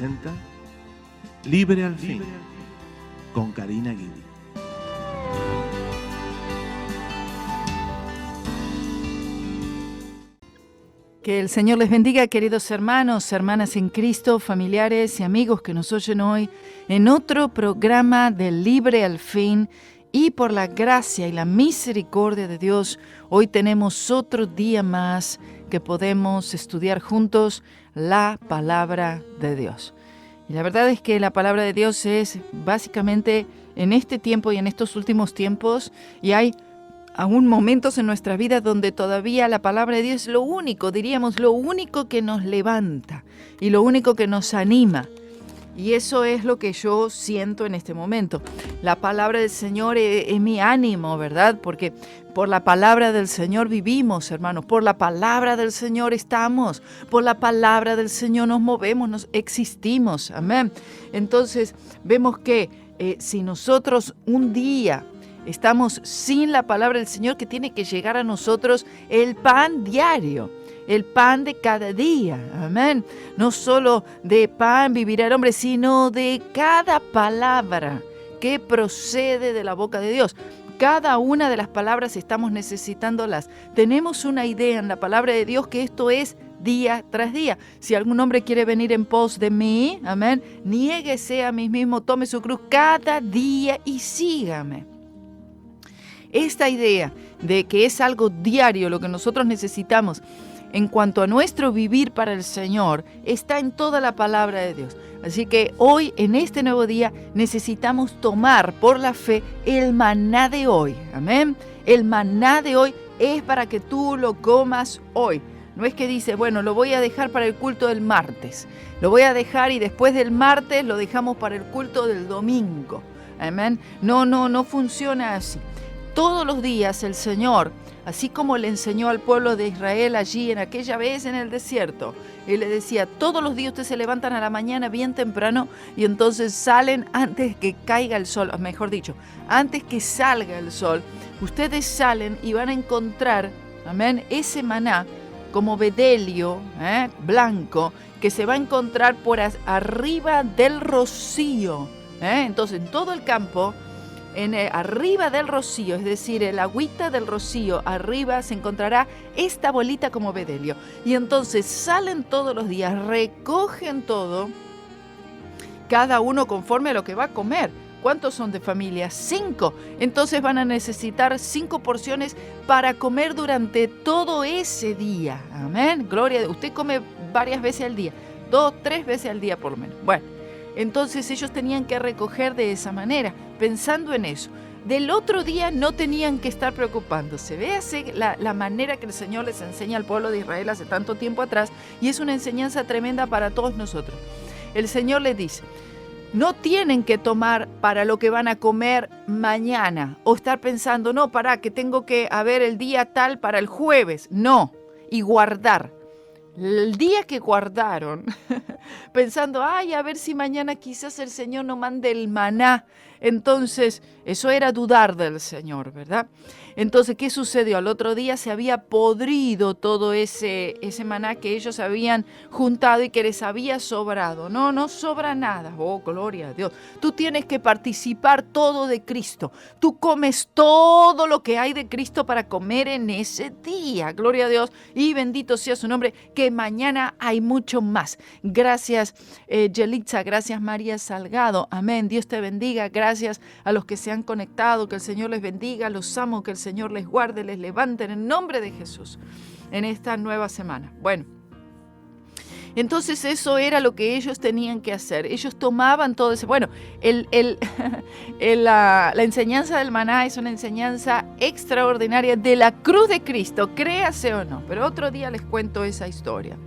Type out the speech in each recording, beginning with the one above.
presenta Libre al Fin con Karina Guidi. Que el Señor les bendiga, queridos hermanos, hermanas en Cristo, familiares y amigos que nos oyen hoy en otro programa de Libre al Fin. Y por la gracia y la misericordia de Dios, hoy tenemos otro día más que podemos estudiar juntos la palabra de Dios. Y la verdad es que la palabra de Dios es básicamente en este tiempo y en estos últimos tiempos, y hay aún momentos en nuestra vida donde todavía la palabra de Dios es lo único, diríamos, lo único que nos levanta y lo único que nos anima. Y eso es lo que yo siento en este momento. La palabra del Señor es mi ánimo, ¿verdad? Porque por la palabra del Señor vivimos, hermanos. Por la palabra del Señor estamos. Por la palabra del Señor nos movemos, nos existimos. Amén. Entonces, vemos que si nosotros un día estamos sin la palabra del Señor, que tiene que llegar a nosotros el pan diario, el pan de cada día, amén. No solo de pan vivirá el hombre, sino de cada palabra que procede de la boca de Dios. Cada una de las palabras estamos necesitándolas. Tenemos una idea en la palabra de Dios que esto es día tras día. Si algún hombre quiere venir en pos de mí, amén, niéguese a mí mismo, tome su cruz cada día y sígame. Esta idea de que es algo diario lo que nosotros necesitamos en cuanto a nuestro vivir para el Señor está en toda la palabra de Dios. Así que hoy, en este nuevo día, necesitamos tomar por la fe el maná de hoy. Amén. El maná de hoy es para que tú lo comas hoy. No es que dice, bueno, lo voy a dejar para el culto del martes. Lo voy a dejar y después del martes lo dejamos para el culto del domingo. Amén. No funciona así. Todos los días el Señor, así como le enseñó al pueblo de Israel allí en aquella vez en el desierto, Él le decía, todos los días ustedes se levantan a la mañana bien temprano y entonces salen antes que caiga el sol, mejor dicho, antes que salga el sol, ustedes salen y van a encontrar, amén, ese maná como bedelio blanco que se va a encontrar por arriba del rocío. Entonces en todo el campo, arriba del rocío, es decir, el agüita del rocío, arriba se encontrará esta bolita como bedelio. Y entonces salen todos los días, recogen todo, cada uno conforme a lo que va a comer. ¿Cuántos son de familia? 5. Entonces van a necesitar 5 porciones para comer durante todo ese día. Amén. Gloria a Dios. Usted come varias veces al día, 2, 3 veces al día por lo menos. Bueno. Entonces ellos tenían que recoger de esa manera, pensando en eso. Del otro día no tenían que estar preocupándose. Véase la manera que el Señor les enseña al pueblo de Israel hace tanto tiempo atrás, y es una enseñanza tremenda para todos nosotros. El Señor les dice, no tienen que tomar para lo que van a comer mañana, o estar pensando, no, que tengo que haber el día tal para el jueves. No, y guardar. El día que guardaron, pensando, a ver si mañana quizás el Señor no mande el maná. Entonces, eso era dudar del Señor, ¿verdad? Entonces, ¿qué sucedió? Al otro día se había podrido todo ese maná que ellos habían juntado y que les había sobrado. No sobra nada. Oh, gloria a Dios. Tú tienes que participar todo de Cristo. Tú comes todo lo que hay de Cristo para comer en ese día. Gloria a Dios. Y bendito sea su nombre, que mañana hay mucho más. Gracias, Yelitza. Gracias, María Salgado. Amén. Dios te bendiga. Gracias a los que se han conectado. Que el Señor les bendiga. Los amo. Que el Señor les guarde, les levante en el nombre de Jesús en esta nueva semana. Bueno, entonces eso era lo que ellos tenían que hacer. Ellos tomaban todo ese... Bueno, la enseñanza del maná es una enseñanza extraordinaria de la cruz de Cristo, créase o no, pero otro día les cuento esa historia.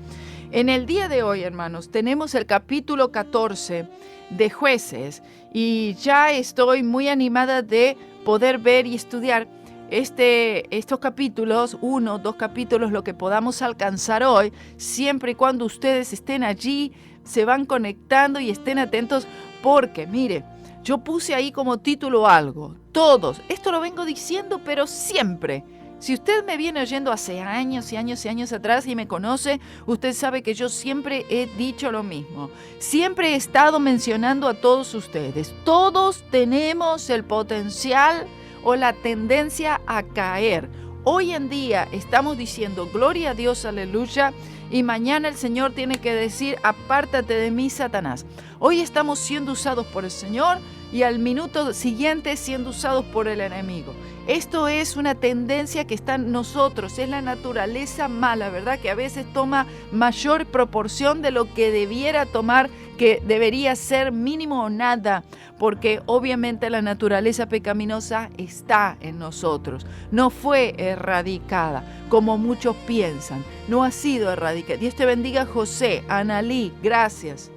En el día de hoy, hermanos, tenemos el capítulo 14 de Jueces y ya estoy muy animada de poder ver y estudiar estos capítulos, 1, 2 capítulos, lo que podamos alcanzar hoy, siempre y cuando ustedes estén allí, se van conectando y estén atentos, porque mire, yo puse ahí como título algo, todos, esto lo vengo diciendo, pero siempre Si usted me viene oyendo hace años y años y años atrás y me conoce, usted sabe que yo siempre he dicho lo mismo. Siempre he estado mencionando a todos ustedes. Todos tenemos el potencial o la tendencia a caer. Hoy en día estamos diciendo gloria a Dios, aleluya, y mañana el Señor tiene que decir apártate de mí, Satanás. Hoy estamos siendo usados por el Señor y al minuto siguiente siendo usados por el enemigo. Esto es una tendencia que está en nosotros, es la naturaleza mala, ¿verdad? Que a veces toma mayor proporción de lo que debiera tomar, que debería ser mínimo o nada, porque obviamente la naturaleza pecaminosa está en nosotros. No fue erradicada, como muchos piensan, no ha sido erradicada. Dios te bendiga, José, Analí, gracias.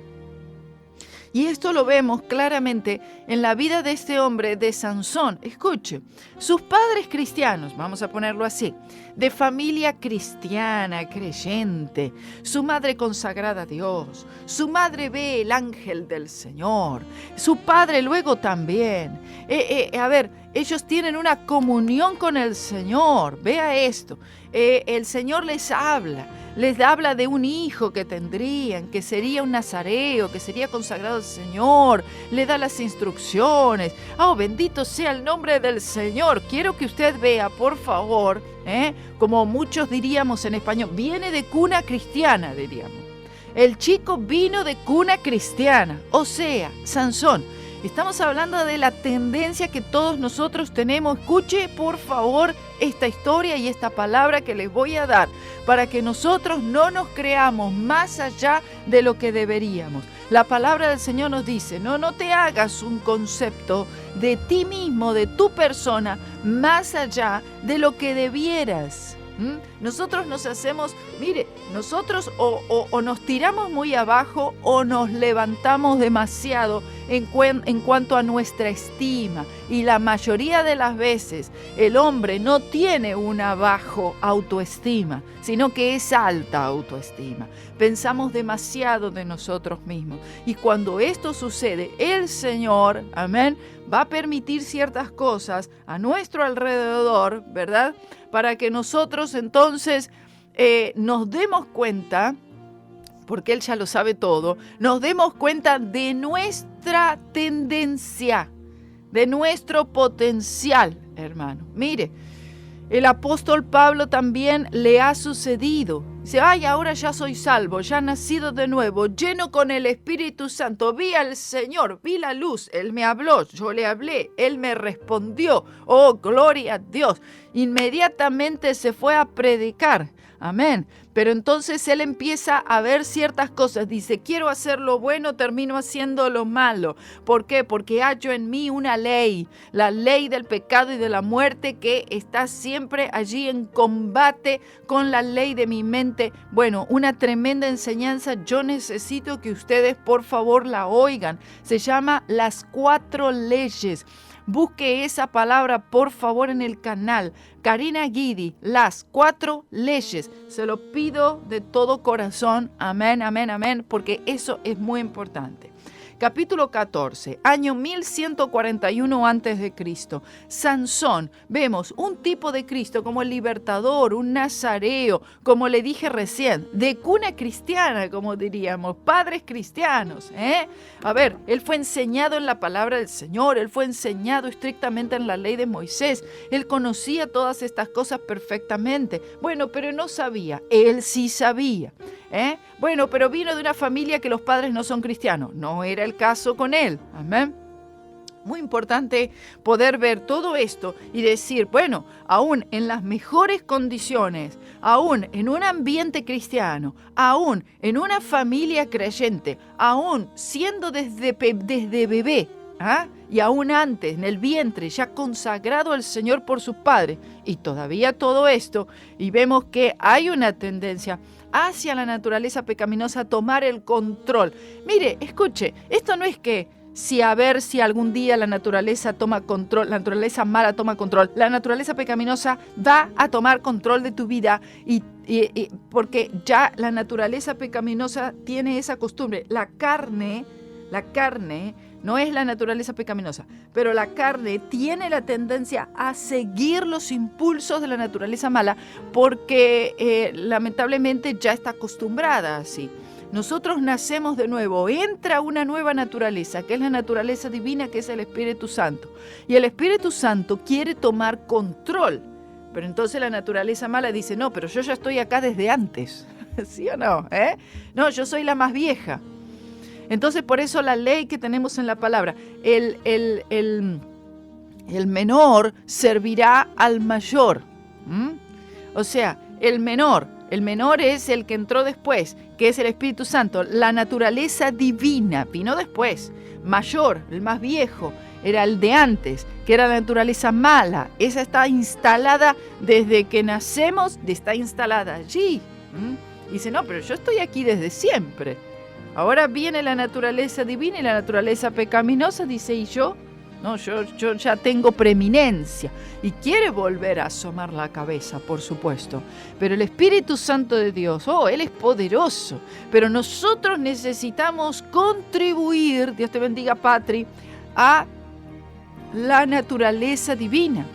Y esto lo vemos claramente en la vida de este hombre, de Sansón. Escuche, sus padres cristianos, vamos a ponerlo así, de familia cristiana, creyente, su madre consagrada a Dios, su madre ve el ángel del Señor, su padre luego también. Ellos tienen una comunión con el Señor, vea esto, el Señor les habla de un hijo que tendrían, que sería un nazareo, que sería consagrado al Señor, le da las instrucciones. Oh, bendito sea el nombre del Señor. Quiero que usted vea, por favor, como muchos diríamos en español, viene de cuna cristiana, diríamos. El chico vino de cuna cristiana, o sea, Sansón. Estamos hablando de la tendencia que todos nosotros tenemos. Escuche, por favor, esta historia y esta palabra que les voy a dar para que nosotros no nos creamos más allá de lo que deberíamos. La palabra del Señor nos dice, no te hagas un concepto de ti mismo, de tu persona, más allá de lo que debieras. Nosotros nos hacemos, nosotros o nos tiramos muy abajo o nos levantamos demasiado en cuanto a nuestra estima. Y la mayoría de las veces el hombre no tiene una baja autoestima, sino que es alta autoestima. Pensamos demasiado de nosotros mismos. Y cuando esto sucede, el Señor, amén, va a permitir ciertas cosas a nuestro alrededor, ¿verdad? Para que nosotros entonces nos demos cuenta, porque Él ya lo sabe todo, nos demos cuenta de nuestra tendencia, de nuestro potencial, hermano. Mire, el apóstol Pablo también le ha sucedido. Dice, ahora ya soy salvo, ya nacido de nuevo, lleno con el Espíritu Santo. Vi al Señor, vi la luz, Él me habló, yo le hablé, Él me respondió. Oh, gloria a Dios. Inmediatamente se fue a predicar. Amén. Pero entonces él empieza a ver ciertas cosas. Dice, quiero hacer lo bueno, termino haciendo lo malo. ¿Por qué? Porque hallo en mí una ley, la ley del pecado y de la muerte, que está siempre allí en combate con la ley de mi mente. Bueno, una tremenda enseñanza. Yo necesito que ustedes por favor la oigan. Se llama Las 4 leyes. Busque esa palabra, por favor, en el canal. Karina Guidi, Las 4 leyes. Se lo pido de todo corazón. Amén, amén, amén, porque eso es muy importante. Capítulo 14, año 1141 a.C. Sansón, vemos un tipo de Cristo como el libertador, un nazareo, como le dije recién, de cuna cristiana, como diríamos, padres cristianos. A ver, él fue enseñado en la palabra del Señor, él fue enseñado estrictamente en la ley de Moisés, él conocía todas estas cosas perfectamente. Bueno, pero no sabía, él sí sabía. Bueno, pero vino de una familia que los padres no son cristianos. No era el caso con él. Amén. Muy importante poder ver todo esto y decir, bueno, aún en las mejores condiciones, aún en un ambiente cristiano, aún en una familia creyente, aún siendo desde bebé, y aún antes en el vientre ya consagrado al Señor por sus padres, y todavía todo esto, y vemos que hay una tendencia hacia la naturaleza pecaminosa a tomar el control. Mire, escuche, esto no es que si algún día la naturaleza toma control, la naturaleza mala toma control, la naturaleza pecaminosa va a tomar control de tu vida y porque ya la naturaleza pecaminosa tiene esa costumbre. La carne no es la naturaleza pecaminosa, pero la carne tiene la tendencia a seguir los impulsos de la naturaleza mala porque lamentablemente ya está acostumbrada así. Nosotros nacemos de nuevo, entra una nueva naturaleza, que es la naturaleza divina, que es el Espíritu Santo. Y el Espíritu Santo quiere tomar control. Pero entonces la naturaleza mala dice, no, pero yo ya estoy acá desde antes. ¿Sí o no? No, yo soy la más vieja. Entonces por eso la ley que tenemos en la palabra, el menor servirá al mayor. O sea, el menor es el que entró después, que es el Espíritu Santo. La naturaleza divina vino después. Mayor, el más viejo, era el de antes, que era la naturaleza mala. Esa está instalada desde que nacemos, está instalada allí. Dice, no, pero yo estoy aquí desde siempre. Ahora viene la naturaleza divina y la naturaleza pecaminosa, dice, ¿y yo? No, yo ya tengo preeminencia. Y quiere volver a asomar la cabeza, por supuesto. Pero el Espíritu Santo de Dios, Él es poderoso. Pero nosotros necesitamos contribuir, Dios te bendiga, Patri, a la naturaleza divina.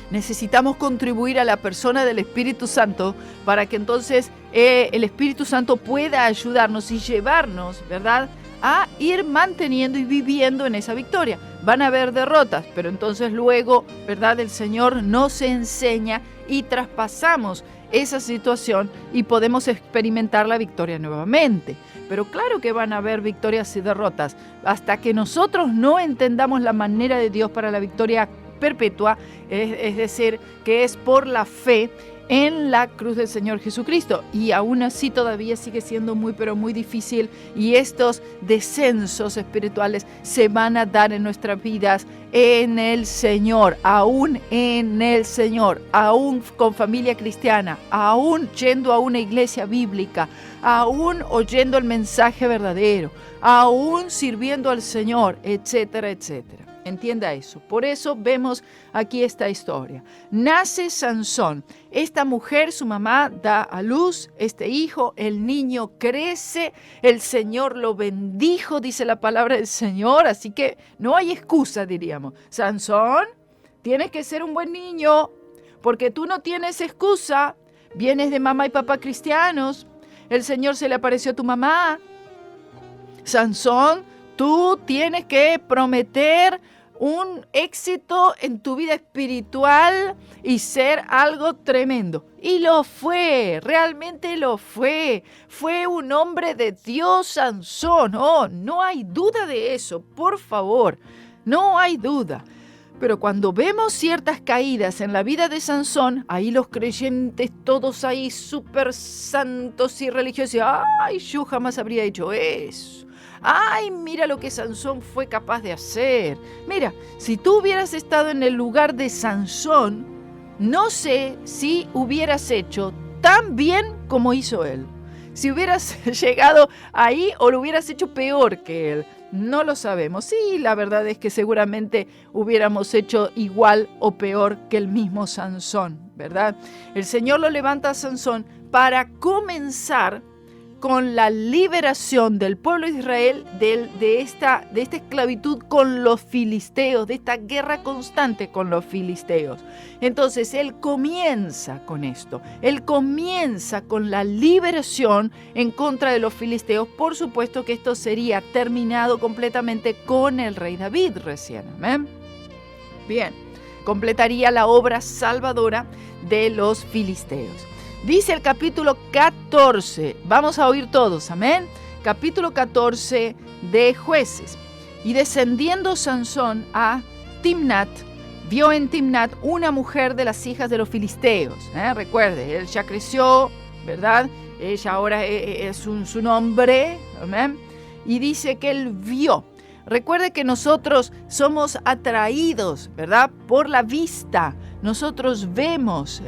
Necesitamos contribuir a la persona del Espíritu Santo para que entonces el Espíritu Santo pueda ayudarnos y llevarnos, ¿verdad?, a ir manteniendo y viviendo en esa victoria. Van a haber derrotas, pero entonces luego, ¿verdad?, el Señor nos enseña y traspasamos esa situación y podemos experimentar la victoria nuevamente. Pero claro que van a haber victorias y derrotas. Hasta que nosotros no entendamos la manera de Dios para la victoria perpetua, es decir, que es por la fe en la cruz del Señor Jesucristo. Y aún así todavía sigue siendo muy, pero muy difícil. Y estos descensos espirituales se van a dar en nuestras vidas en el Señor, aún en el Señor, aún con familia cristiana, aún yendo a una iglesia bíblica, aún oyendo el mensaje verdadero, aún sirviendo al Señor, etcétera, etcétera. Entienda eso. Por eso vemos aquí esta historia. Nace Sansón. Esta mujer, su mamá, da a luz este hijo. El niño crece. El Señor lo bendijo, dice la palabra del Señor. Así que no hay excusa, diríamos. Sansón, tienes que ser un buen niño, porque tú no tienes excusa. Vienes de mamá y papá cristianos. El Señor se le apareció a tu mamá. Sansón, tú tienes que prometer un éxito en tu vida espiritual y ser algo tremendo. Y lo fue, realmente lo fue. Fue un hombre de Dios, Sansón. No hay duda de eso, por favor. No hay duda. Pero cuando vemos ciertas caídas en la vida de Sansón, ahí los creyentes todos ahí súper santos y religiosos, ¡ay, yo jamás habría hecho eso! ¡Ay, mira lo que Sansón fue capaz de hacer! Mira, si tú hubieras estado en el lugar de Sansón, no sé si hubieras hecho tan bien como hizo él. Si hubieras llegado ahí o lo hubieras hecho peor que él. No lo sabemos. Sí, la verdad es que seguramente hubiéramos hecho igual o peor que el mismo Sansón, ¿verdad? El Señor lo levanta a Sansón para comenzar con la liberación del pueblo de Israel de esta esclavitud con los filisteos, de esta guerra constante con los filisteos. Entonces, Él comienza con esto. Él comienza con la liberación en contra de los filisteos. Por supuesto que esto sería terminado completamente con el rey David recién. ¿Amén? Bien, completaría la obra salvadora de los filisteos. Dice el capítulo 14, vamos a oír todos, amén. Capítulo 14 de Jueces. Y descendiendo Sansón a Timnat, vio en Timnat una mujer de las hijas de los filisteos. Recuerde, él ya creció, ¿verdad? Ella ahora es su nombre, amén. Y dice que él vio. Recuerde que nosotros somos atraídos, ¿verdad?, por la vista. Nosotros vemos,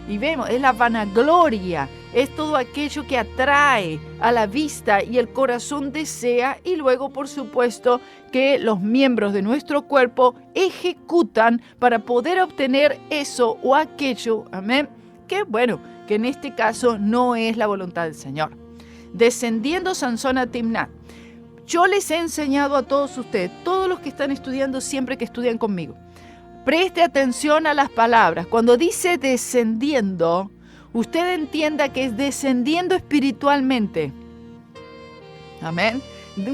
y vemos, es la vanagloria, es todo aquello que atrae a la vista y el corazón desea, y luego, por supuesto, que los miembros de nuestro cuerpo ejecutan para poder obtener eso o aquello, amén, que bueno, que en este caso no es la voluntad del Señor. Descendiendo Sansón a Timnat, Yo les he enseñado a todos ustedes, todos los que están estudiando siempre que estudian conmigo. Preste atención a las palabras. Cuando dice descendiendo, usted entienda que es descendiendo espiritualmente. Amén.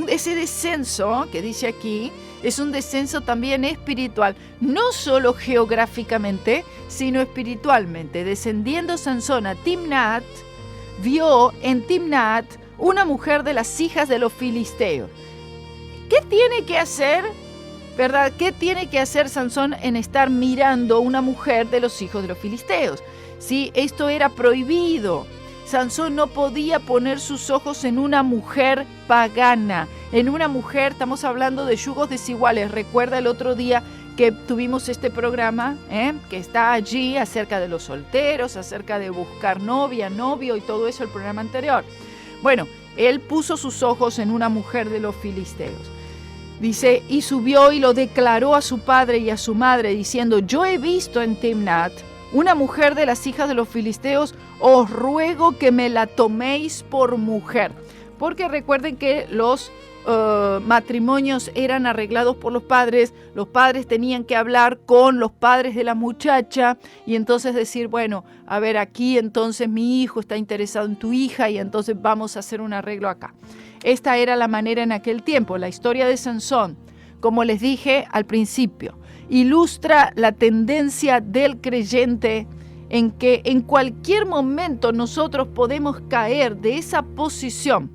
Ese descenso que dice aquí es un descenso también espiritual, no solo geográficamente, sino espiritualmente. Descendiendo Sansón a Timnat, vio en Timnat una mujer de las hijas de los filisteos. ¿Qué tiene que hacer? ¿Verdad? ¿Qué tiene que hacer Sansón en estar mirando una mujer de los hijos de los filisteos? Sí, esto era prohibido. Sansón no podía poner sus ojos en una mujer pagana, en una mujer, estamos hablando de yugos desiguales. Recuerda el otro día que tuvimos este programa, que está allí, acerca de los solteros, acerca de buscar novia, novio y todo eso, el programa anterior. Bueno, él puso sus ojos en una mujer de los filisteos. Dice, y subió y lo declaró a su padre y a su madre, diciendo, yo he visto en Timnat una mujer de las hijas de los filisteos, os ruego que me la toméis por mujer. Porque recuerden que los matrimonios eran arreglados por los padres tenían que hablar con los padres de la muchacha y entonces decir, bueno, a ver, aquí entonces mi hijo está interesado en tu hija y entonces vamos a hacer un arreglo acá. Esta era la manera en aquel tiempo. La historia de Sansón, como les dije al principio, ilustra la tendencia del creyente en que en cualquier momento nosotros podemos caer de esa posición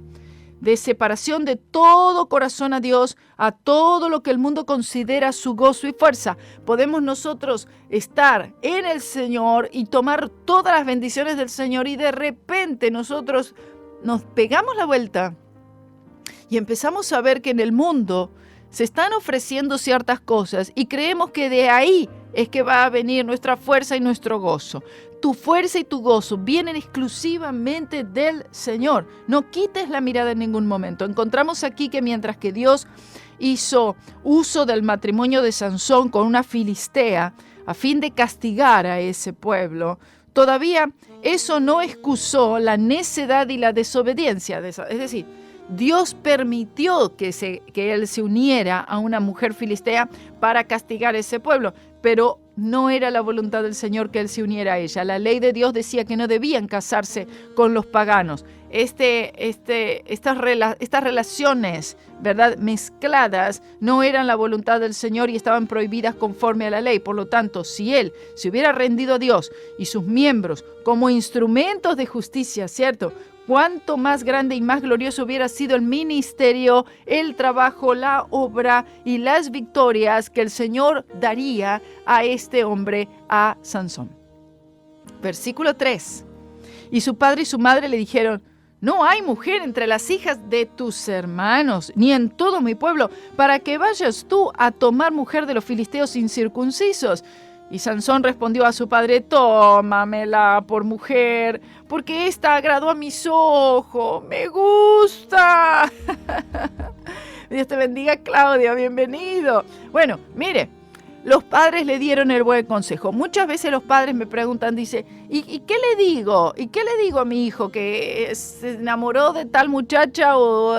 de separación de todo corazón a Dios, a todo lo que el mundo considera su gozo y fuerza. Podemos nosotros estar en el Señor y tomar todas las bendiciones del Señor y de repente nosotros nos pegamos la vuelta y empezamos a ver que en el mundo se están ofreciendo ciertas cosas y creemos que de ahí es que va a venir nuestra fuerza y nuestro gozo. Tu fuerza y tu gozo vienen exclusivamente del Señor. No quites la mirada en ningún momento. Encontramos aquí que mientras que Dios hizo uso del matrimonio de Sansón con una filistea a fin de castigar a ese pueblo, todavía eso no excusó la necedad y la desobediencia. Es decir, Dios permitió que él se uniera a una mujer filistea para castigar a ese pueblo, pero no era la voluntad del Señor que él se uniera a ella. La ley de Dios decía que no debían casarse con los paganos. Estas relaciones, ¿verdad?, mezcladas no eran la voluntad del Señor y estaban prohibidas conforme a la ley. Por lo tanto, si él se hubiera rendido a Dios y sus miembros como instrumentos de justicia, ¿cierto?, cuánto más grande y más glorioso hubiera sido el ministerio, el trabajo, la obra y las victorias que el Señor daría a este hombre, a Sansón. Versículo 3. Y su padre y su madre le dijeron, no hay mujer entre las hijas de tus hermanos, ni en todo mi pueblo, para que vayas tú a tomar mujer de los filisteos incircuncisos. Y Sansón respondió a su padre, tómamela por mujer, porque ésta agradó a mis ojos, me gusta. Dios te bendiga, Claudia, bienvenido. Bueno, mire, los padres le dieron el buen consejo. Muchas veces los padres me preguntan, dice, ¿y qué le digo? ¿Y qué le digo a mi hijo que se enamoró de tal muchacha o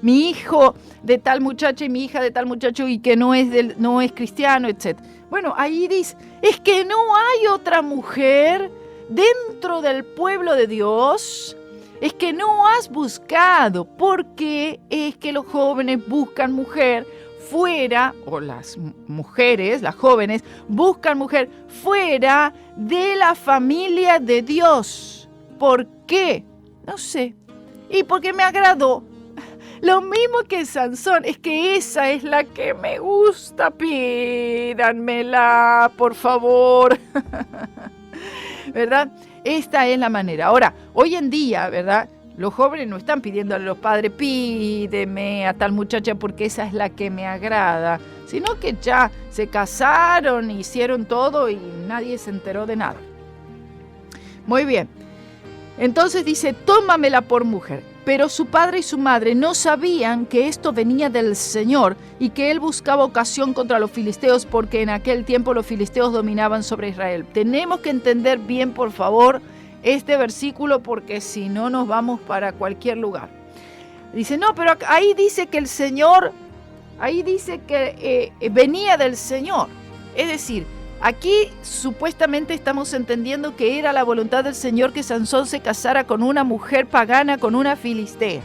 mi hijo de tal muchacha y mi hija de tal muchacho y que no es cristiano, etcétera? Bueno, ahí dice, es que no hay otra mujer dentro del pueblo de Dios, es que no has buscado, porque es que los jóvenes buscan mujer fuera, o las mujeres, las jóvenes, buscan mujer fuera de la familia de Dios. ¿Por qué? No sé. Y porque me agradó. Lo mismo que Sansón, es que esa es la que me gusta, pídanmela, por favor. ¿Verdad? Esta es la manera. Ahora, hoy en día, ¿verdad?, los jóvenes no están pidiéndole a los padres, pídeme a tal muchacha porque esa es la que me agrada, sino que ya se casaron, hicieron todo y nadie se enteró de nada. Muy bien. Entonces dice, tómamela por mujer. Pero su padre y su madre no sabían que esto venía del Señor y que él buscaba ocasión contra los filisteos porque en aquel tiempo los filisteos dominaban sobre Israel. Tenemos que entender bien, por favor, este versículo porque si no nos vamos para cualquier lugar. Dice, no, pero ahí dice que el Señor, ahí dice que venía del Señor. Es decir, aquí supuestamente estamos entendiendo que era la voluntad del Señor que Sansón se casara con una mujer pagana, con una filistea.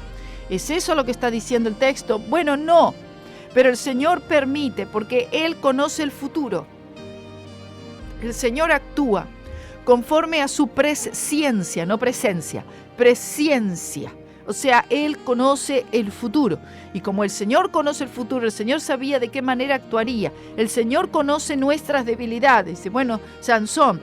¿Es eso lo que está diciendo el texto? Bueno, no, pero el Señor permite porque Él conoce el futuro. El Señor actúa conforme a su presciencia, no presencia, presciencia. O sea, Él conoce el futuro. Y como el Señor conoce el futuro, el Señor sabía de qué manera actuaría. El Señor conoce nuestras debilidades. Dice, bueno, Sansón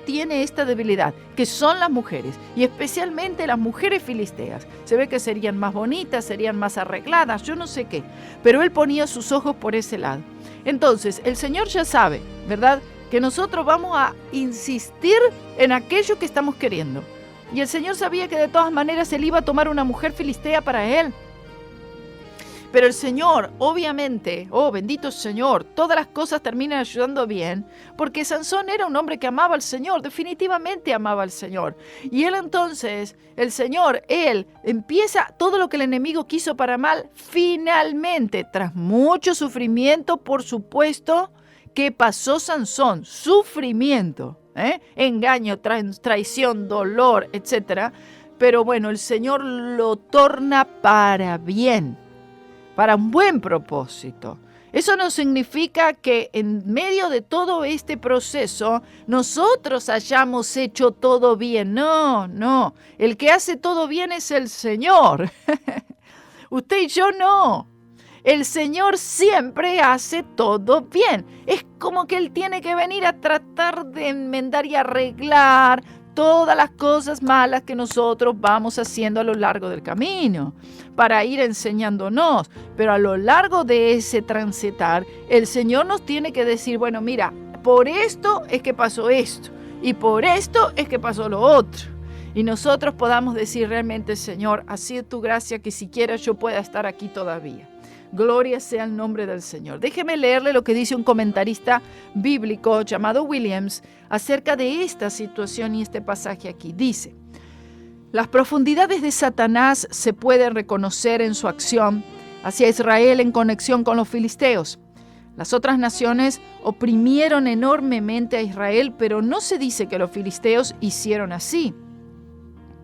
tiene esta debilidad, que son las mujeres, y especialmente las mujeres filisteas. Se ve que serían más bonitas, serían más arregladas, yo no sé qué. Pero Él ponía sus ojos por ese lado. Entonces, el Señor ya sabe, ¿verdad?, que nosotros vamos a insistir en aquello que estamos queriendo. Y el Señor sabía que de todas maneras Él iba a tomar una mujer filistea para Él. Pero el Señor, obviamente, oh bendito Señor, todas las cosas terminan ayudando bien, porque Sansón era un hombre que amaba al Señor, definitivamente amaba al Señor. Y él entonces, el Señor, Él empieza todo lo que el enemigo quiso para mal, finalmente, tras mucho sufrimiento, por supuesto, que pasó Sansón, sufrimiento, engaño, traición, dolor, etc. Pero bueno, el Señor lo torna para bien, para un buen propósito. Eso no significa que en medio de todo este proceso nosotros hayamos hecho todo bien. No, no. El que hace todo bien es el Señor. Usted y yo no. El Señor siempre hace todo bien. Es como que Él tiene que venir a tratar de enmendar y arreglar todas las cosas malas que nosotros vamos haciendo a lo largo del camino, para ir enseñándonos. Pero a lo largo de ese transitar, el Señor nos tiene que decir, bueno, mira, por esto es que pasó esto, y por esto es que pasó lo otro. Y nosotros podamos decir realmente, Señor, así es tu gracia que siquiera yo pueda estar aquí todavía. Gloria sea el nombre del Señor. Déjeme leerle lo que dice un comentarista bíblico llamado Williams acerca de esta situación y este pasaje aquí. Dice, las profundidades de Satanás se pueden reconocer en su acción hacia Israel en conexión con los filisteos. Las otras naciones oprimieron enormemente a Israel, pero no se dice que los filisteos hicieron así.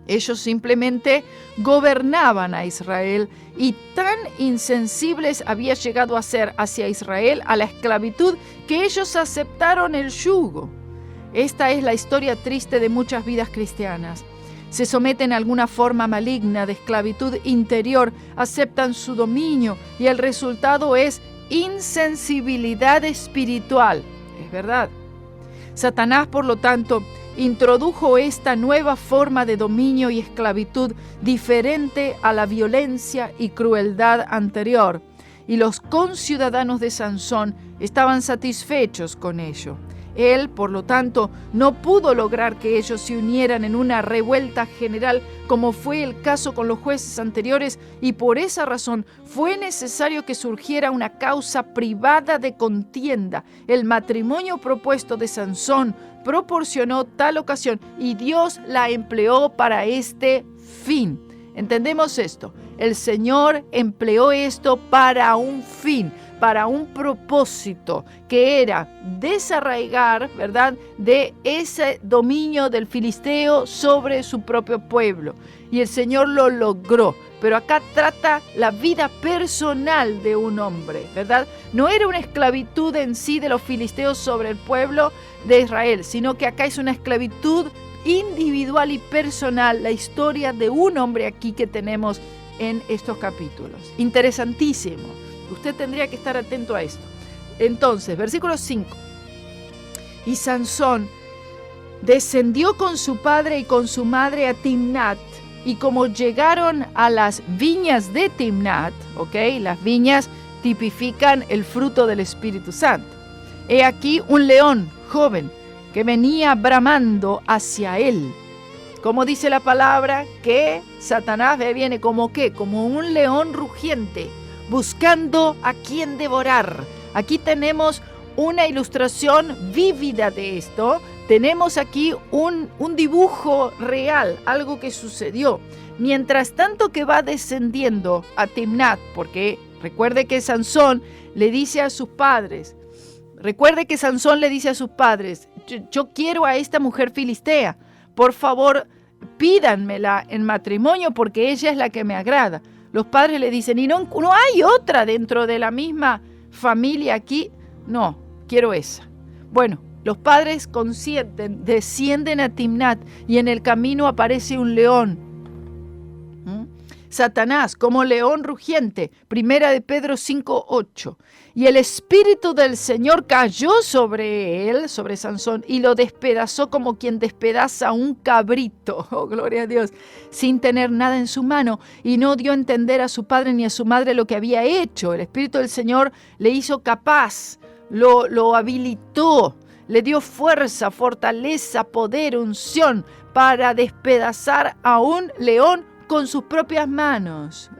Ellos simplemente gobernaban a Israel y tan insensibles había llegado a ser hacia Israel a la esclavitud que ellos aceptaron el yugo. Esta es la historia triste de muchas vidas cristianas. Se someten a alguna forma maligna de esclavitud interior, aceptan su dominio y el resultado es insensibilidad espiritual. Es verdad. Satanás, por lo tanto, introdujo esta nueva forma de dominio y esclavitud diferente a la violencia y crueldad anterior, y los conciudadanos de Sansón estaban satisfechos con ello. Él, por lo tanto, no pudo lograr que ellos se unieran en una revuelta general como fue el caso con los jueces anteriores, y por esa razón fue necesario que surgiera una causa privada de contienda. El matrimonio propuesto de Sansón proporcionó tal ocasión y Dios la empleó para este fin. ¿Entendemos esto? El Señor empleó esto para un fin, para un propósito, que era desarraigar, ¿verdad?, de ese dominio del filisteo sobre su propio pueblo. Y el Señor lo logró. Pero acá trata la vida personal de un hombre, ¿verdad? No era una esclavitud en sí de los filisteos sobre el pueblo de Israel, sino que acá es una esclavitud individual y personal, la historia de un hombre aquí que tenemos en estos capítulos. Interesantísimo. Usted tendría que estar atento a esto. Entonces, versículo 5. Y Sansón descendió con su padre y con su madre a Timnat, y como llegaron a las viñas de Timnat, ¿ok? Las viñas tipifican el fruto del Espíritu Santo. He aquí un león joven que venía bramando hacia él. Como dice la palabra, que Satanás viene como ¿qué? Como un león rugiente, buscando a quien devorar. Aquí tenemos una ilustración vívida de esto, tenemos aquí un dibujo real, algo que sucedió. Mientras tanto que va descendiendo a Timnat, porque recuerde que Sansón le dice a sus padres, yo quiero a esta mujer filistea, por favor pídanmela en matrimonio porque ella es la que me agrada. Los padres le dicen, ¿y no hay otra dentro de la misma familia aquí? No, quiero esa. Bueno, los padres consienten, descienden a Timnat y en el camino aparece un león. Satanás como león rugiente, 1 de Pedro 5:8. Y el Espíritu del Señor cayó sobre él, sobre Sansón, y lo despedazó como quien despedaza un cabrito, oh gloria a Dios, sin tener nada en su mano, y no dio a entender a su padre ni a su madre lo que había hecho. El Espíritu del Señor le hizo capaz, lo habilitó, le dio fuerza, fortaleza, poder, unción para despedazar a un león con sus propias manos.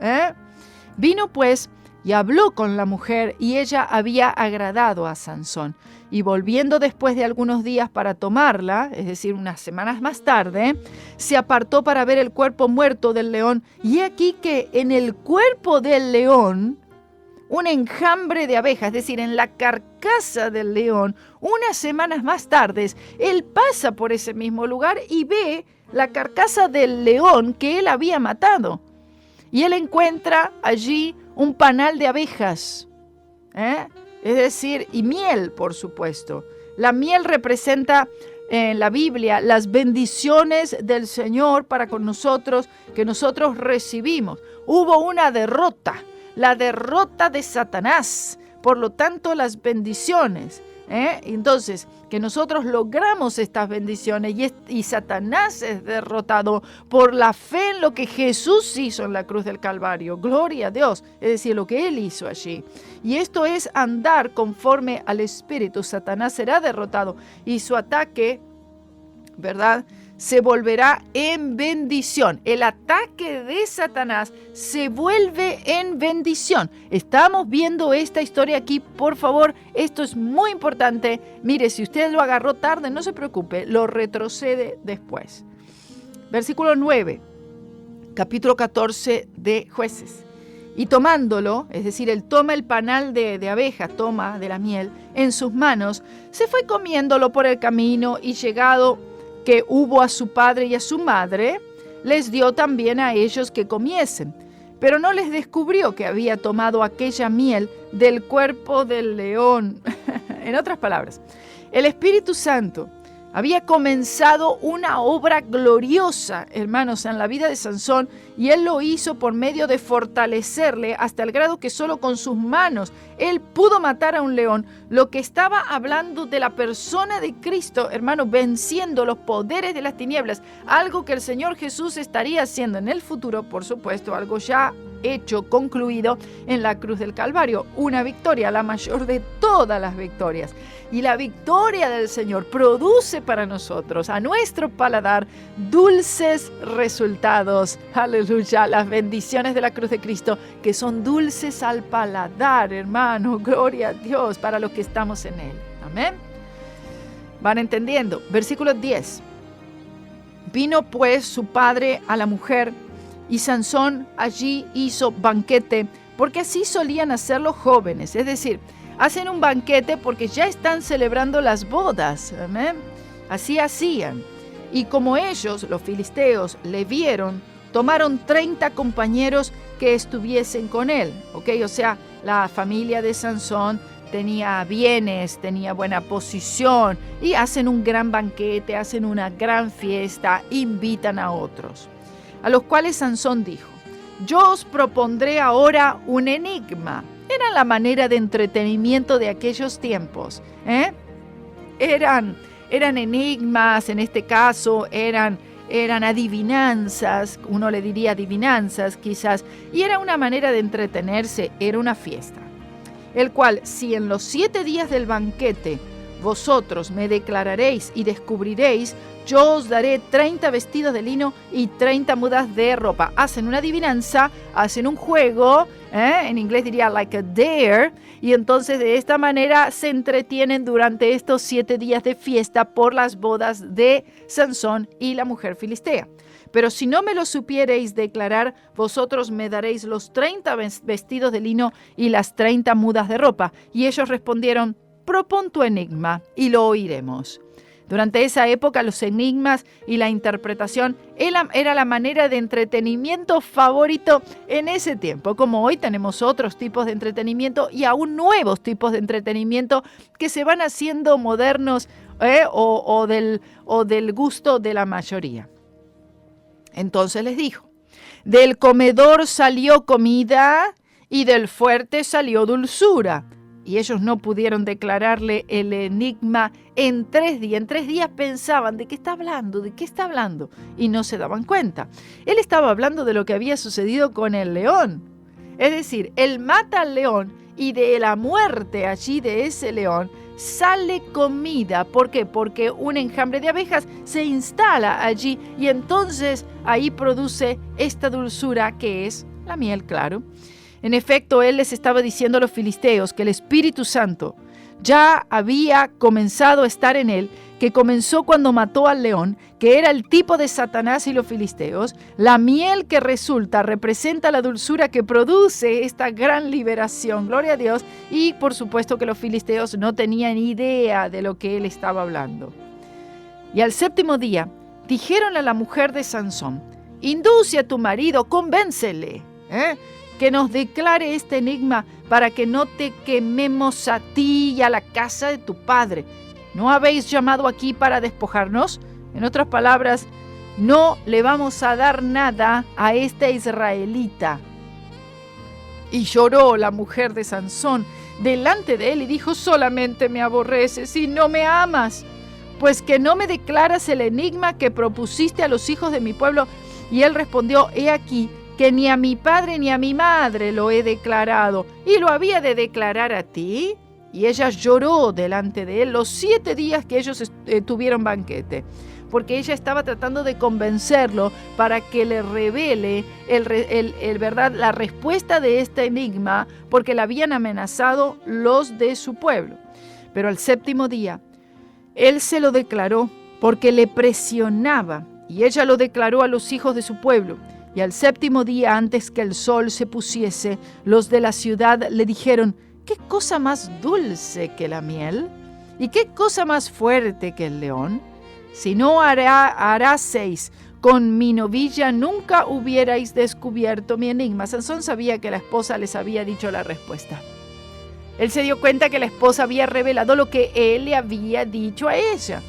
Vino pues y habló con la mujer, y ella había agradado a Sansón. Y volviendo después de algunos días para tomarla, es decir, unas semanas más tarde, se apartó para ver el cuerpo muerto del león. Y aquí que en el cuerpo del león, un enjambre de abejas, es decir, en la carcasa del león, unas semanas más tarde, él pasa por ese mismo lugar y ve la carcasa del león que él había matado. Y él encuentra allí un panal de abejas, es decir, y miel, por supuesto. La miel representa en la Biblia las bendiciones del Señor para con nosotros, que nosotros recibimos. Hubo una derrota, la derrota de Satanás, por lo tanto las bendiciones. Entonces, que nosotros logramos estas bendiciones y Satanás es derrotado por la fe en lo que Jesús hizo en la cruz del Calvario. Gloria a Dios, es decir, lo que Él hizo allí. Y esto es andar conforme al Espíritu. Satanás será derrotado y su ataque, ¿verdad?, se volverá en bendición. El ataque de Satanás se vuelve en bendición. Estamos viendo esta historia aquí, por favor, esto es muy importante. Mire, si usted lo agarró tarde, no se preocupe, lo retrocede después. Versículo 9, capítulo 14 de Jueces. Y tomándolo, es decir, él toma el panal de abeja, toma de la miel en sus manos, se fue comiéndolo por el camino y llegado que hubo a su padre y a su madre, les dio también a ellos que comiesen, pero no les descubrió que había tomado aquella miel del cuerpo del león. En otras palabras, el Espíritu Santo había comenzado una obra gloriosa, hermanos, en la vida de Sansón, y él lo hizo por medio de fortalecerle hasta el grado que solo con sus manos él pudo matar a un león. Lo que estaba hablando de la persona de Cristo, hermanos, venciendo los poderes de las tinieblas, algo que el Señor Jesús estaría haciendo en el futuro, por supuesto, algo ya hecho, concluido en la cruz del Calvario. Una victoria, la mayor de todas las victorias. Y la victoria del Señor produce para nosotros, a nuestro paladar, dulces resultados. Aleluya, las bendiciones de la cruz de Cristo, que son dulces al paladar, hermano. Gloria a Dios para los que estamos en Él. Amén. ¿Van entendiendo? Versículo 10. Vino pues su padre a la mujer, y Sansón allí hizo banquete, porque así solían hacer los jóvenes, es decir, hacen un banquete porque ya están celebrando las bodas. ¿Amén? Así hacían. Y como ellos, los filisteos, le vieron, tomaron 30 compañeros que estuviesen con él. ¿Ok? O sea, la familia de Sansón tenía bienes, tenía buena posición, y hacen un gran banquete, hacen una gran fiesta, invitan a otros. A los cuales Sansón dijo: yo os propondré ahora un enigma. Era la manera de entretenimiento de aquellos tiempos. Eran enigmas, en este caso eran adivinanzas, uno le diría adivinanzas quizás, y era una manera de entretenerse, era una fiesta. El cual, si en los 7 días del banquete vosotros me declararéis y descubriréis, yo os daré 30 vestidos de lino y 30 mudas de ropa. Hacen una adivinanza, hacen un juego, en inglés diría like a dare, y entonces de esta manera se entretienen durante estos 7 días de fiesta por las bodas de Sansón y la mujer filistea. Pero si no me lo supiereis declarar, vosotros me daréis los 30 vestidos de lino y las 30 mudas de ropa. Y ellos respondieron, propón tu enigma y lo oiremos. Durante esa época los enigmas y la interpretación era la manera de entretenimiento favorito en ese tiempo. Como hoy tenemos otros tipos de entretenimiento y aún nuevos tipos de entretenimiento que se van haciendo modernos o del gusto de la mayoría. Entonces les dijo, del comedor salió comida y del fuerte salió dulzura. Y ellos no pudieron declararle el enigma en 3 días. En 3 días pensaban, ¿de qué está hablando? ¿De qué está hablando? Y no se daban cuenta. Él estaba hablando de lo que había sucedido con el león. Es decir, él mata al león y de la muerte allí de ese león sale comida. ¿Por qué? Porque un enjambre de abejas se instala allí y entonces ahí produce esta dulzura que es la miel, claro. En efecto, él les estaba diciendo a los filisteos que el Espíritu Santo ya había comenzado a estar en él, que comenzó cuando mató al león, que era el tipo de Satanás y los filisteos. La miel que resulta representa la dulzura que produce esta gran liberación, gloria a Dios, y por supuesto que los filisteos no tenían idea de lo que él estaba hablando. Y al 7º día dijeron a la mujer de Sansón, induce a tu marido, convéncele, que nos declare este enigma para que no te quememos a ti y a la casa de tu padre. ¿No habéis llamado aquí para despojarnos? En otras palabras, no le vamos a dar nada a este israelita. Y lloró la mujer de Sansón delante de él y dijo, solamente me aborreces y no me amas, pues que no me declaras el enigma que propusiste a los hijos de mi pueblo. Y él respondió, he aquí, que ni a mi padre ni a mi madre lo he declarado, y lo había de declarar a ti. Y ella lloró delante de él los 7 días que ellos tuvieron banquete, porque ella estaba tratando de convencerlo para que le revele la respuesta de este enigma, porque la habían amenazado los de su pueblo. Pero al 7º día, él se lo declaró porque le presionaba, y ella lo declaró a los hijos de su pueblo. Y al 7º día, antes que el sol se pusiese, los de la ciudad le dijeron, ¿qué cosa más dulce que la miel? ¿Y qué cosa más fuerte que el león? Si no haráseis con mi novilla, nunca hubierais descubierto mi enigma. Sansón sabía que la esposa les había dicho la respuesta. Él se dio cuenta que la esposa había revelado lo que él le había dicho a ella.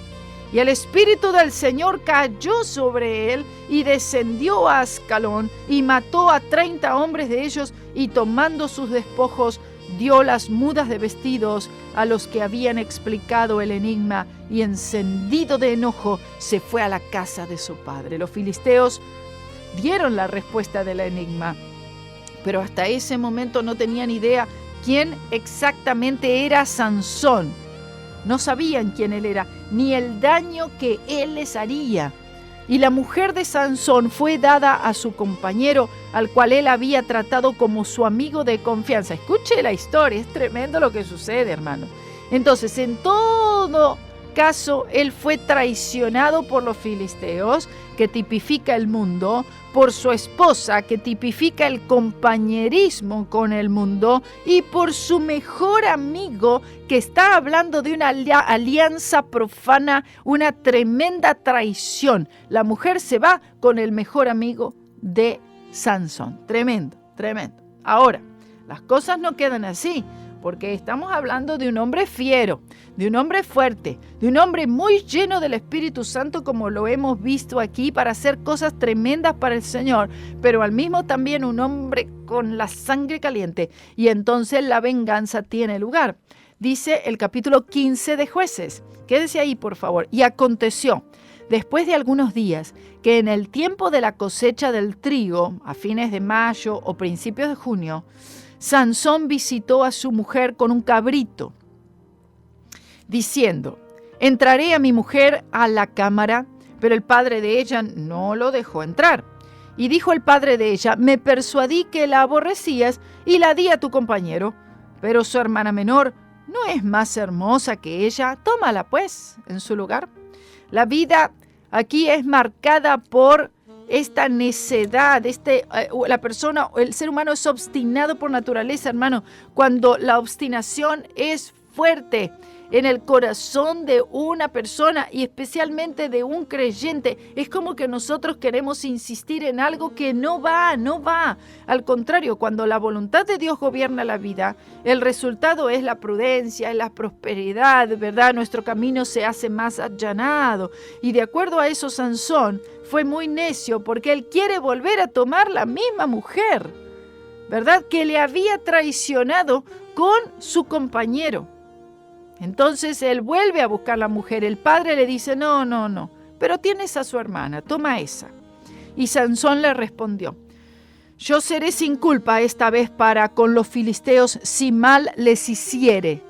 Y el Espíritu del Señor cayó sobre él y descendió a Ascalón y mató a 30 hombres de ellos, y tomando sus despojos dio las mudas de vestidos a los que habían explicado el enigma, y encendido de enojo se fue a la casa de su padre. Los filisteos dieron la respuesta del enigma, pero hasta ese momento no tenían idea quién exactamente era Sansón. No sabían quién él era, ni el daño que él les haría. Y la mujer de Sansón fue dada a su compañero, al cual él había tratado como su amigo de confianza. Escuche la historia, es tremendo lo que sucede, hermano. Entonces, en todo caso, él fue traicionado por los filisteos, que tipifica el mundo, por su esposa, que tipifica el compañerismo con el mundo, y por su mejor amigo, que está hablando de una alianza profana, una tremenda traición. La mujer se va con el mejor amigo de Sansón. Tremendo, tremendo. Ahora, las cosas no quedan así, porque estamos hablando de un hombre fiero, de un hombre fuerte, de un hombre muy lleno del Espíritu Santo, como lo hemos visto aquí, para hacer cosas tremendas para el Señor, pero al mismo también un hombre con la sangre caliente, y entonces la venganza tiene lugar. Dice el capítulo 15 de Jueces, quédese ahí por favor. Y aconteció, después de algunos días, que en el tiempo de la cosecha del trigo, a fines de mayo o principios de junio, Sansón visitó a su mujer con un cabrito. diciendo: entraré a mi mujer a la cámara, pero el padre de ella no lo dejó entrar. Y dijo el padre de ella: me persuadí que la aborrecías y la di a tu compañero, pero su hermana menor no es más hermosa que ella, tómala pues en su lugar. La vida aquí es marcada por esta necedad, la persona, el ser humano es obstinado por naturaleza, hermano. Cuando la obstinación es fuerte en el corazón de una persona y especialmente de un creyente, es como que nosotros queremos insistir en algo que no va. Al contrario, cuando la voluntad de Dios gobierna la vida, el resultado es la prudencia, es la prosperidad, ¿verdad? Nuestro camino se hace más allanado. Y de acuerdo a eso, Sansón fue muy necio porque él quiere volver a tomar la misma mujer, ¿verdad?, que le había traicionado con su compañero. Entonces él vuelve a buscar la mujer. El padre le dice: no, pero tienes a su hermana, toma esa. Y Sansón le respondió: yo seré sin culpa esta vez para con los filisteos si mal les hiciere.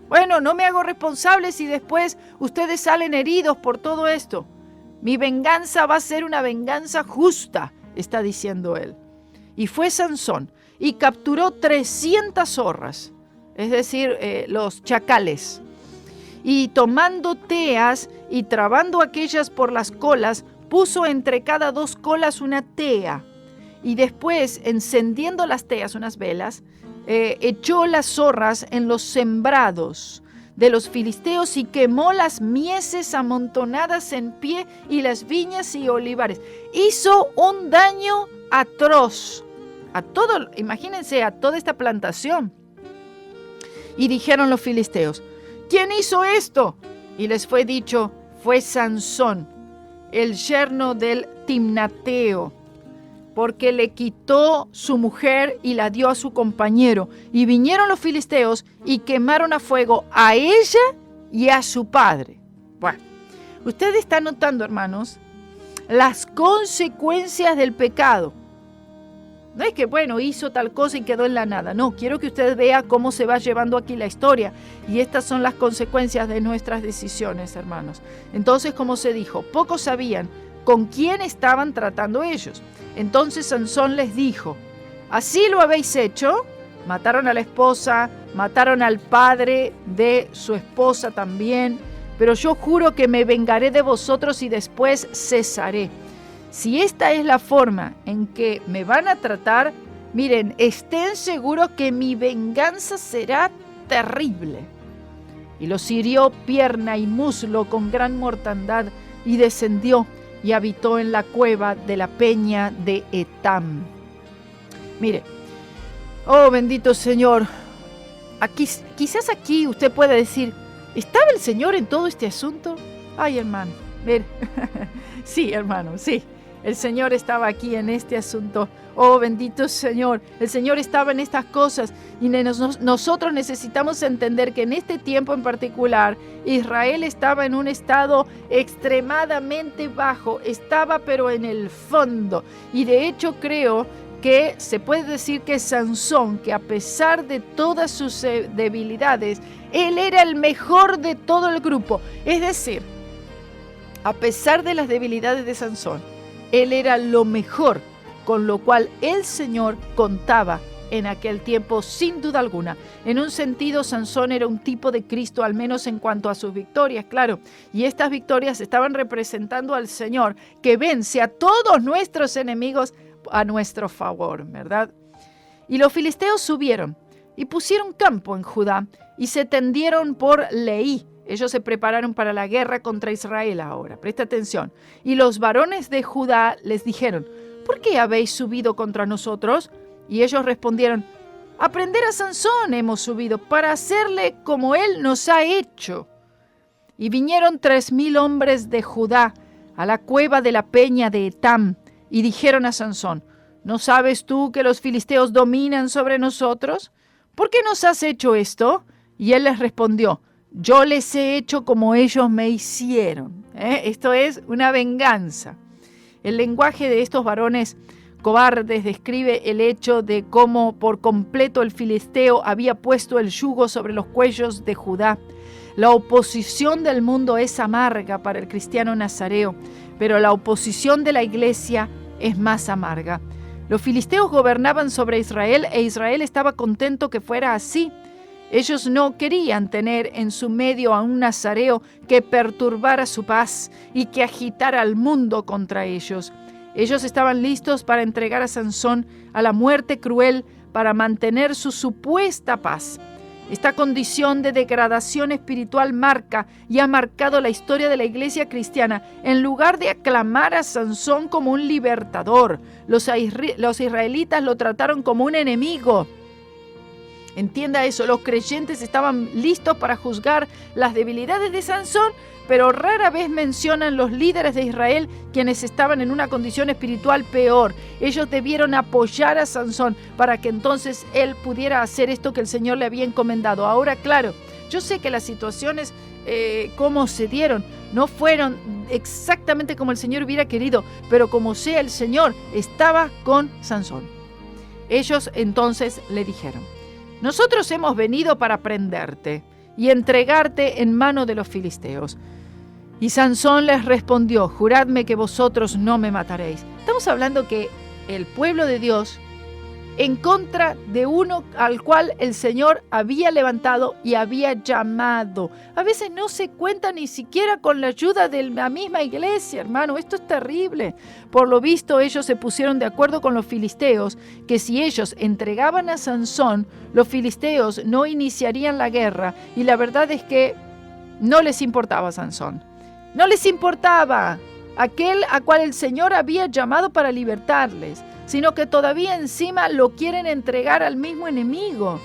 Bueno, no me hago responsable si después ustedes salen heridos por todo esto. Mi venganza va a ser una venganza justa, está diciendo él. Y fue Sansón y capturó 300 zorras, es decir, los chacales, y tomando teas y trabando aquellas por las colas, puso entre cada 2 colas una tea, y después, encendiendo las teas, unas velas, echó las zorras en los sembrados de los filisteos y quemó las mieses amontonadas en pie y las viñas y olivares. Hizo un daño atroz a todo, imagínense, a toda esta plantación. Y dijeron los filisteos: ¿quién hizo esto? Y les fue dicho: fue Sansón, el yerno del Timnateo, porque le quitó su mujer y la dio a su compañero. Y vinieron los filisteos y quemaron a fuego a ella y a su padre. Bueno, usted está notando, hermanos, las consecuencias del pecado. No es que, bueno, hizo tal cosa y quedó en la nada. No, quiero que usted vea cómo se va llevando aquí la historia. Y estas son las consecuencias de nuestras decisiones, hermanos. Entonces, como se dijo, pocos sabían con quién estaban tratando ellos. Entonces Sansón les dijo: ¿así lo habéis hecho? Mataron a la esposa, mataron al padre de su esposa también. Pero yo juro que me vengaré de vosotros y después cesaré. Si esta es la forma en que me van a tratar, miren, estén seguros que mi venganza será terrible. Y los hirió pierna y muslo con gran mortandad y descendió y habitó en la cueva de la peña de Etam. Mire, oh bendito Señor, quizás aquí usted puede decir: ¿estaba el Señor en todo este asunto? Ay, hermano, mire, sí, hermano, sí. El Señor estaba aquí en este asunto. Oh, bendito Señor. El Señor estaba en estas cosas. Y nosotros necesitamos entender que en este tiempo en particular, Israel estaba en un estado extremadamente bajo. Estaba pero en el fondo. Y de hecho creo que se puede decir que Sansón, que a pesar de todas sus debilidades, él era el mejor de todo el grupo. Es decir, a pesar de las debilidades de Sansón, él era lo mejor, con lo cual el Señor contaba en aquel tiempo, sin duda alguna. En un sentido, Sansón era un tipo de Cristo, al menos en cuanto a sus victorias, claro. Y estas victorias estaban representando al Señor, que vence a todos nuestros enemigos a nuestro favor, ¿verdad? Y los filisteos subieron y pusieron campo en Judá y se tendieron por Leí. Ellos se prepararon para la guerra contra Israel ahora. Presta atención. Y los varones de Judá les dijeron: ¿por qué habéis subido contra nosotros? Y ellos respondieron: a prender a Sansón hemos subido, para hacerle como él nos ha hecho. Y vinieron 3,000 hombres de Judá a la cueva de la peña de Etam, y dijeron a Sansón: ¿no sabes tú que los filisteos dominan sobre nosotros? ¿Por qué nos has hecho esto? Y él les respondió: yo les he hecho como ellos me hicieron. Esto es una venganza. El lenguaje de estos varones Cobardes describe el hecho de cómo por completo el filisteo había puesto el yugo sobre los cuellos de Judá. La oposición del mundo es amarga para el cristiano nazareo, pero la oposición de la iglesia es más amarga. Los filisteos gobernaban sobre Israel e Israel estaba contento que fuera así. Ellos no querían tener en su medio a un nazareo que perturbara su paz y que agitara al mundo contra ellos. Ellos estaban listos para entregar a Sansón a la muerte cruel para mantener su supuesta paz. Esta condición de degradación espiritual marca y ha marcado la historia de la iglesia cristiana. En lugar de aclamar a Sansón como un libertador, los israelitas lo trataron como un enemigo. Entienda eso, los creyentes estaban listos para juzgar las debilidades de Sansón, pero rara vez mencionan los líderes de Israel quienes estaban en una condición espiritual peor. Ellos debieron apoyar a Sansón para que entonces él pudiera hacer esto que el Señor le había encomendado. Ahora, claro, yo sé que las situaciones como se dieron no fueron exactamente como el Señor hubiera querido, pero como sea, el Señor estaba con Sansón. Ellos entonces le dijeron: nosotros hemos venido para prenderte y entregarte en mano de los filisteos. Y Sansón les respondió: juradme que vosotros no me mataréis. Estamos hablando que el pueblo de Dios en contra de uno al cual el Señor había levantado y había llamado. A veces no se cuenta ni siquiera con la ayuda de la misma iglesia, hermano. Esto es terrible. Por lo visto, ellos se pusieron de acuerdo con los filisteos que si ellos entregaban a Sansón, los filisteos no iniciarían la guerra. Y la verdad es que no les importaba Sansón. No les importaba aquel a cual el Señor había llamado para libertarles, sino que todavía encima lo quieren entregar al mismo enemigo.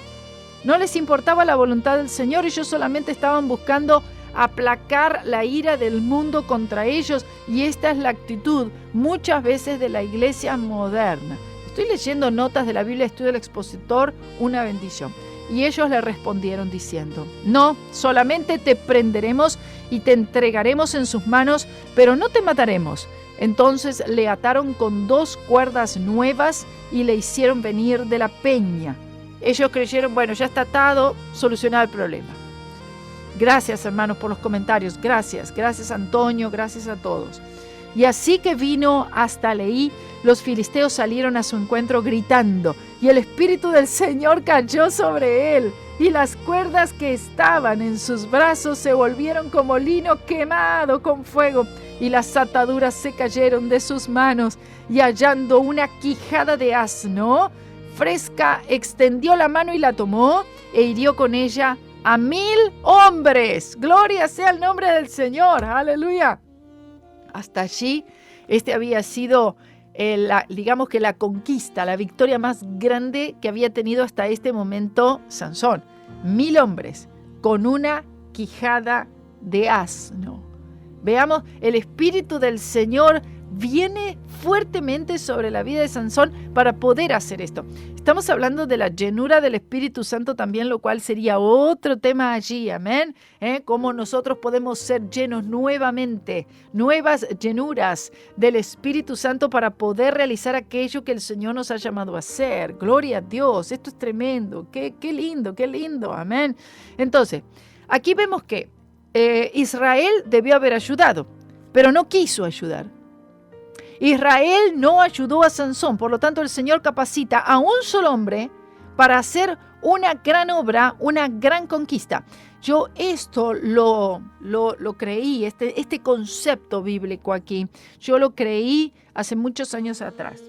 No les importaba la voluntad del Señor, ellos solamente estaban buscando aplacar la ira del mundo contra ellos, y esta es la actitud muchas veces de la iglesia moderna. Estoy leyendo notas de la Biblia, Estudio del Expositor, una bendición. Y ellos le respondieron diciendo: no, solamente te prenderemos y te entregaremos en sus manos, pero no te mataremos. Entonces le ataron con 2 cuerdas nuevas y le hicieron venir de la peña. Ellos creyeron: bueno, ya está atado, solucionado el problema. Gracias, hermanos, por los comentarios. Gracias Antonio, gracias a todos. Y así que vino hasta Leí, los filisteos salieron a su encuentro gritando, y el Espíritu del Señor cayó sobre él, y las cuerdas que estaban en sus brazos se volvieron como lino quemado con fuego, y las ataduras se cayeron de sus manos, y hallando una quijada de asno fresca, extendió la mano y la tomó, e hirió con ella a 1000 hombres. Gloria sea el nombre del Señor, aleluya. Hasta allí, este había sido, digamos que la conquista, la victoria más grande que había tenido hasta este momento Sansón. 1000 hombres con una quijada de asno. Veamos, el Espíritu del Señor viene fuertemente sobre la vida de Sansón para poder hacer esto. Estamos hablando de la llenura del Espíritu Santo también, lo cual sería otro tema allí, amén. Cómo nosotros podemos ser llenos nuevamente, nuevas llenuras del Espíritu Santo para poder realizar aquello que el Señor nos ha llamado a hacer. Gloria a Dios, esto es tremendo, qué lindo, amén. Entonces, aquí vemos que Israel debió haber ayudado, pero no quiso ayudar. Israel no ayudó a Sansón, por lo tanto el Señor capacita a un solo hombre para hacer una gran obra, una gran conquista. Yo esto lo creí, este concepto bíblico aquí, yo lo creí hace muchos años atrás.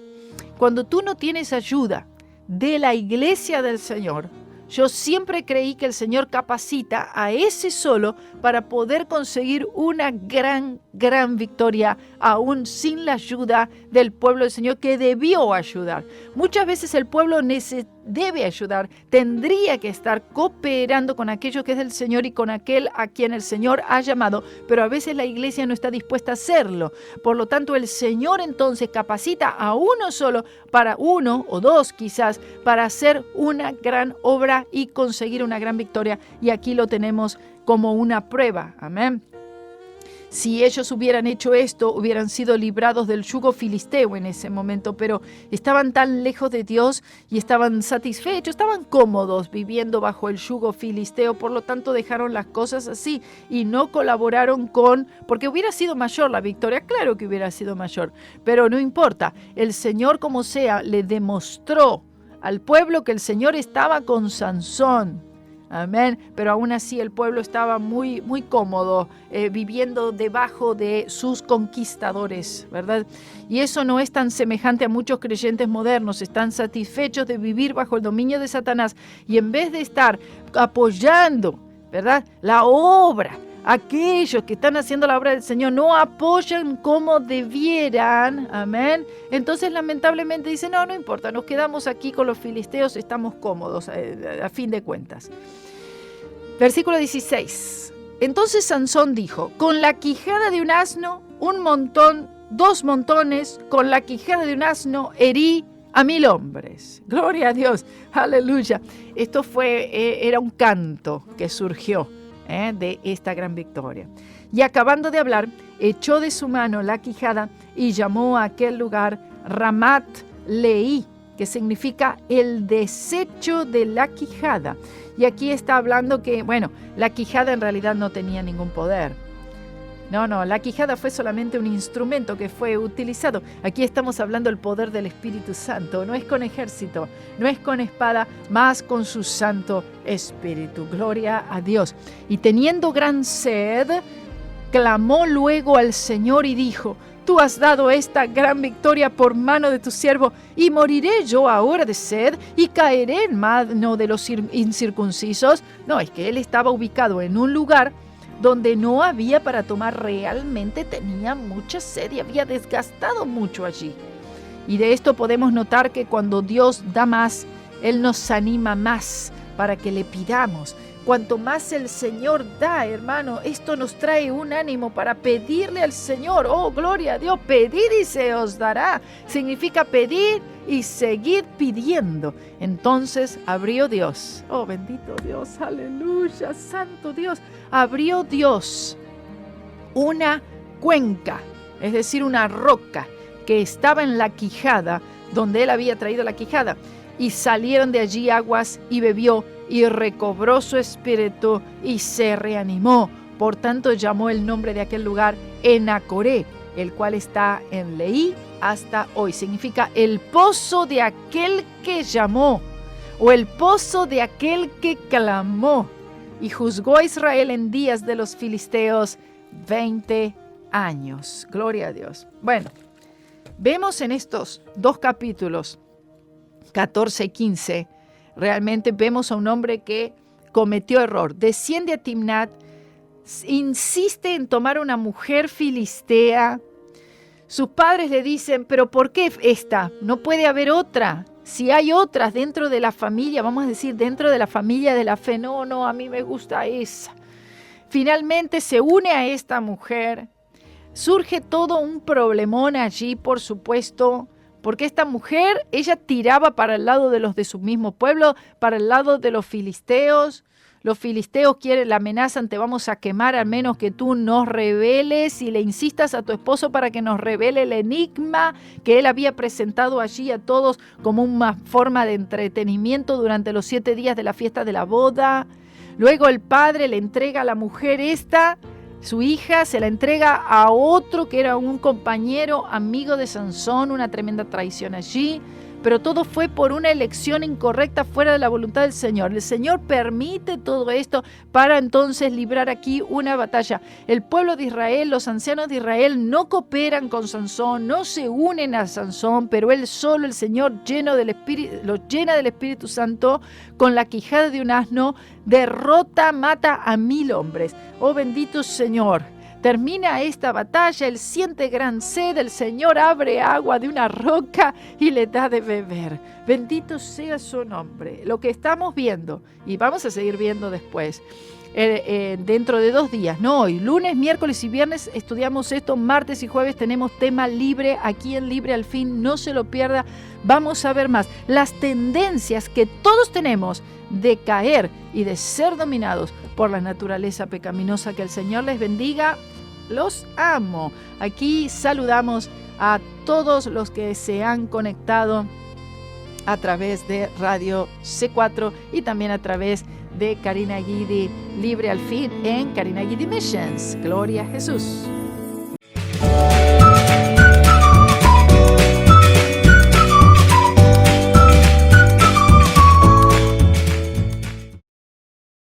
Cuando tú no tienes ayuda de la iglesia del Señor, yo siempre creí que el Señor capacita a ese solo para poder conseguir una gran victoria, aún sin la ayuda del pueblo del Señor que debió ayudar. Muchas veces el pueblo debe ayudar, tendría que estar cooperando con aquello que es del Señor y con aquel a quien el Señor ha llamado, pero a veces la iglesia no está dispuesta a hacerlo. Por lo tanto, el Señor entonces capacita a uno solo, para uno o dos quizás, para hacer una gran obra y conseguir una gran victoria. Y aquí lo tenemos como una prueba. Amén. Si ellos hubieran hecho esto, hubieran sido librados del yugo filisteo en ese momento, pero estaban tan lejos de Dios y estaban satisfechos, estaban cómodos viviendo bajo el yugo filisteo, por lo tanto dejaron las cosas así y no colaboraron porque hubiera sido mayor la victoria, claro que hubiera sido mayor, pero no importa, el Señor como sea le demostró al pueblo que el Señor estaba con Sansón. Amén. Pero aún así el pueblo estaba muy, muy cómodo viviendo debajo de sus conquistadores, ¿verdad? Y eso no es tan semejante a muchos creyentes modernos. Están satisfechos de vivir bajo el dominio de Satanás y en vez de estar apoyando, ¿verdad?, la obra, aquellos que están haciendo la obra del Señor no apoyan como debieran, amén. Entonces lamentablemente dicen, no importa, nos quedamos aquí con los filisteos, estamos cómodos a fin de cuentas. Versículo 16. Entonces Sansón dijo, con la quijada de un asno, 1 montón, 2 montones, con la quijada de un asno herí a 1000 hombres. Gloria a Dios, aleluya. Esto era un canto que surgió de esta gran victoria. Y acabando de hablar, echó de su mano la quijada y llamó a aquel lugar Ramat Leí, que significa el desecho de la quijada. Y aquí está hablando que, la quijada en realidad no tenía ningún poder. No, la quijada fue solamente un instrumento que fue utilizado. Aquí estamos hablando del poder del Espíritu Santo. No es con ejército, no es con espada, más con su Santo Espíritu. Gloria a Dios. Y teniendo gran sed, clamó luego al Señor y dijo, tú has dado esta gran victoria por mano de tu siervo, y moriré yo ahora de sed, y caeré en mano de los incircuncisos. No, es que él estaba ubicado en un lugar donde no había para tomar, realmente tenía mucha sed y había desgastado mucho allí. Y de esto podemos notar que cuando Dios da más, Él nos anima más para que le pidamos. Cuanto más el Señor da, hermano, esto nos trae un ánimo para pedirle al Señor. Oh, gloria a Dios, pedid y se os dará. Significa pedir y seguir pidiendo. Entonces abrió Dios. Oh, bendito Dios, aleluya, santo Dios. Abrió Dios una cuenca, es decir, una roca que estaba en la quijada, donde él había traído la quijada. Y salieron de allí aguas y bebió y recobró su espíritu y se reanimó. Por tanto llamó el nombre de aquel lugar Enacoré, el cual está en Leí hasta hoy. Significa el pozo de aquel que llamó, o el pozo de aquel que clamó. Y juzgó a Israel en días de los filisteos 20 años. Gloria a Dios. Bueno, vemos en estos 2 capítulos 14 y 15, realmente vemos a un hombre que cometió error. Desciende a Timnat, insiste en tomar una mujer filistea. Sus padres le dicen, pero ¿por qué esta? No puede haber otra. Si hay otras dentro de la familia, vamos a decir, dentro de la familia de la fe, no, a mí me gusta esa. Finalmente se une a esta mujer. Surge todo un problemón allí, por supuesto, porque esta mujer, ella tiraba para el lado de los de su mismo pueblo, para el lado de los filisteos. Los filisteos la amenazan, te vamos a quemar al menos que tú nos reveles y le insistas a tu esposo para que nos revele el enigma que él había presentado allí a todos como una forma de entretenimiento durante los 7 días de la fiesta de la boda. Luego el padre le entrega a la mujer su hija, se la entrega a otro que era un compañero, amigo de Sansón, una tremenda traición allí. Pero todo fue por una elección incorrecta fuera de la voluntad del Señor. El Señor permite todo esto para entonces librar aquí una batalla. El pueblo de Israel, los ancianos de Israel no cooperan con Sansón, no se unen a Sansón, pero él solo, el Señor, lo llena del Espíritu Santo, con la quijada de un asno, mata a 1000 hombres. Oh, bendito Señor. Termina esta batalla, él siente gran sed, el Señor abre agua de una roca y le da de beber. Bendito sea su nombre. Lo que estamos viendo, y vamos a seguir viendo después, dentro de 2 días, no hoy, lunes, miércoles y viernes estudiamos esto, martes y jueves tenemos tema libre aquí en Libre al Fin, no se lo pierda. Vamos a ver más las tendencias que todos tenemos de caer y de ser dominados por la naturaleza pecaminosa. Que el Señor les bendiga los amo. Aquí saludamos a todos los que se han conectado a través de Radio C4 y también a través de Karina Guidi Libre al Fin en Karina Guidi Missions. Gloria a Jesús.